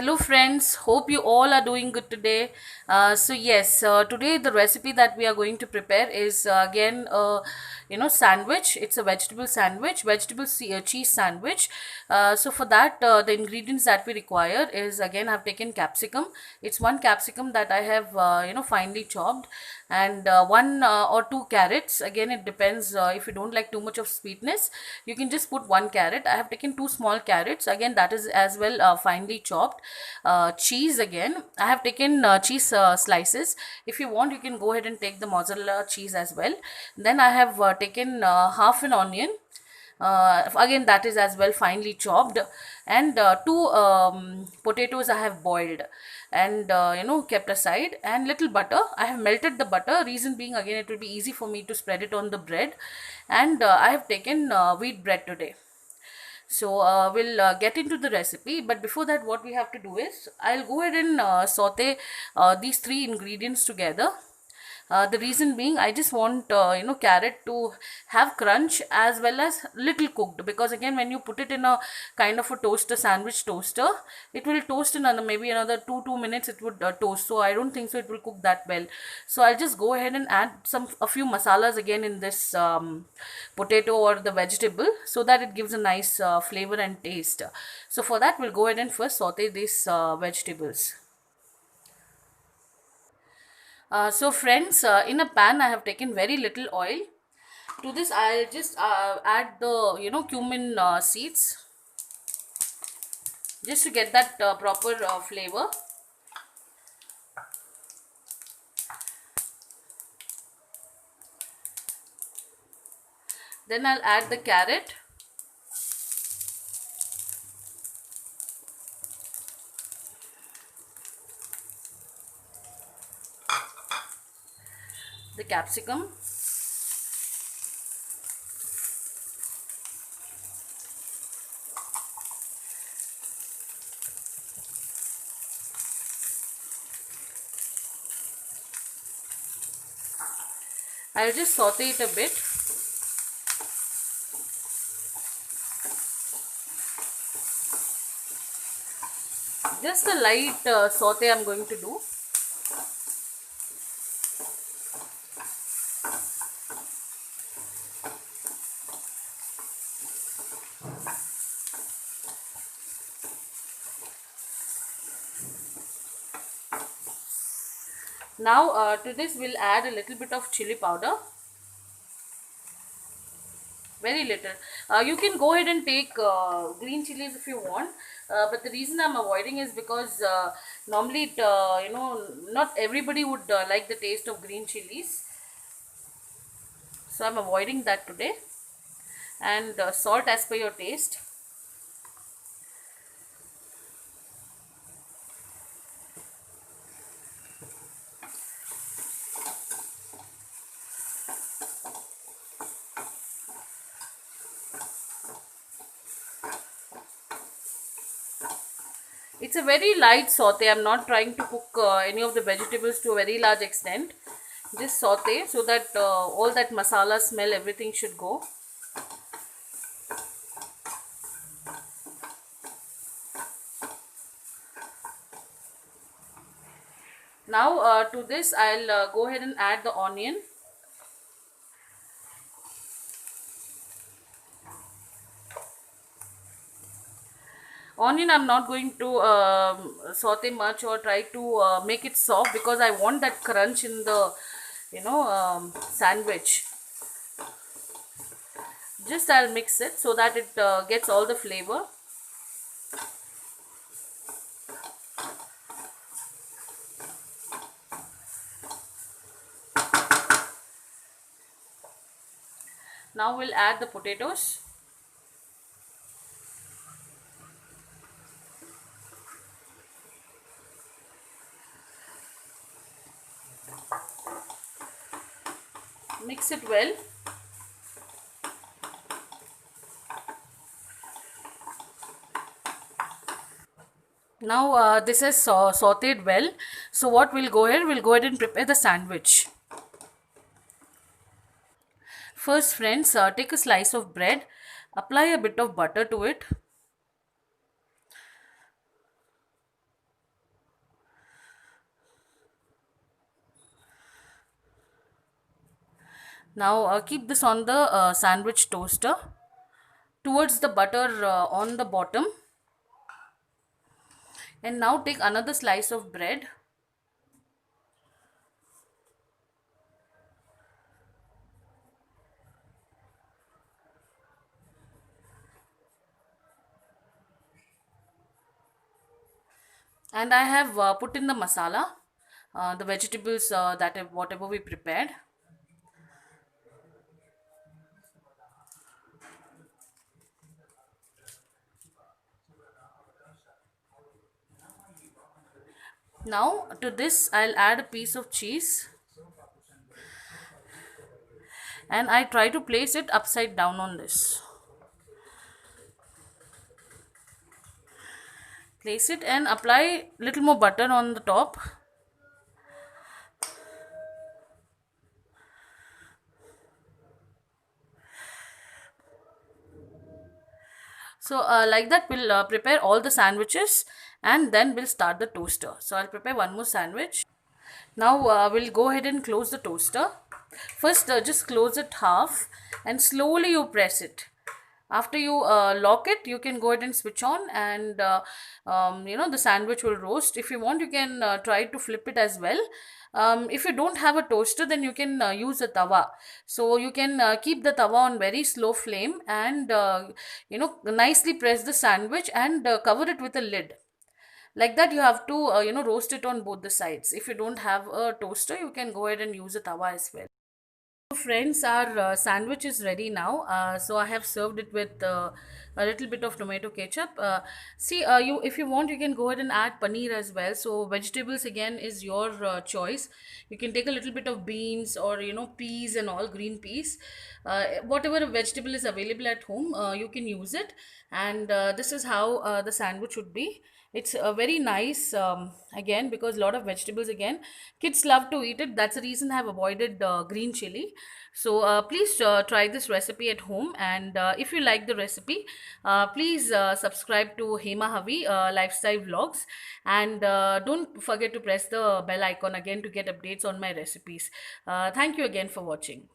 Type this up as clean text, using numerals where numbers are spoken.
Hello, friends. Hope you all are doing good today. Today the recipe that we are going to prepare is again sandwich. It's a vegetable sandwich, cheese sandwich. So for that, the ingredients that we require is again I've taken capsicum. It's one capsicum that I have finely chopped, and one or two carrots. Again, it depends. If you don't like too much of sweetness, you can just put one carrot. I have taken two small carrots. Again, that is as well finely chopped. Cheese, again I have taken cheese slices. If you want, you can go ahead and take the mozzarella cheese as well. Then I have taken half an onion. Again, that is as well finely chopped, and two potatoes I have boiled and kept aside, and little butter. I have melted the butter, reason being again it will be easy for me to spread it on the bread. And I have taken wheat bread today. So we'll get into the recipe, but before that, what we have to do is I'll go ahead and saute these three ingredients together. The reason being, I just want carrot to have crunch as well as little cooked, because again when you put it in a kind of a toaster, sandwich toaster, it will toast in maybe another 2 minutes. It would toast, so I don't think so it will cook that well. So I'll just go ahead and add a few masalas again in this potato or the vegetable, so that it gives a nice flavor and taste. So for that, we'll go ahead and first saute these vegetables. So friends, in a pan I have taken very little oil. To this I'll just add the cumin seeds, just to get that proper flavor. Then I'll add the carrot, the capsicum, I'll just saute it a bit. Just a light saute I'm going to do. Now to this we'll add a little bit of chili powder, very little. You can go ahead and take green chilies if you want, but the reason I'm avoiding is because normally not everybody would like the taste of green chilies, so I'm avoiding that today. And salt as per your taste. It's a very light saute. I'm not trying to cook any of the vegetables to a very large extent. Just saute so that all that masala smell, everything should go. Now to this I'll go ahead and add the onion. Onion I'm not going to saute much or try to make it soft, because I want that crunch in the sandwich. Just I'll mix it so that it gets all the flavor. Now we'll add the potatoes. Mix it well. Now this is sauteed well. So what we'll go ahead and prepare the sandwich. First, friends, take a slice of bread, apply a bit of butter to it. Now keep this on the sandwich toaster towards the butter on the bottom, and now take another slice of bread and I have put in the masala, the vegetables whatever we prepared. Now to this I'll add a piece of cheese and I try to place it upside down on this. Place it and apply little more butter on the top. So like that we'll prepare all the sandwiches and then we'll start the toaster. So I'll prepare one more sandwich. Now we'll go ahead and close the toaster. First just close it half and slowly you press it. After you lock it, you can go ahead and switch on and the sandwich will roast. If you want, you can try to flip it as well. If you don't have a toaster, then you can use a tawa. So you can keep the tawa on very slow flame and nicely press the sandwich and cover it with a lid. Like that you have to roast it on both the sides. If you don't have a toaster, you can go ahead and use a tawa as well. So friends, our sandwich is ready now. So I have served it with a little bit of tomato ketchup. See, you if you want, you can go ahead and add paneer as well. So vegetables again is your choice. You can take a little bit of beans or peas and all green peas. Whatever vegetable is available at home, you can use it. And this is how the sandwich would be. It's very nice again because a lot of vegetables again. Kids love to eat it. That's the reason I have avoided green chili. So please try this recipe at home. And if you like the recipe, please subscribe to Hema Havi Lifestyle Vlogs. And don't forget to press the bell icon again to get updates on my recipes. Thank you again for watching.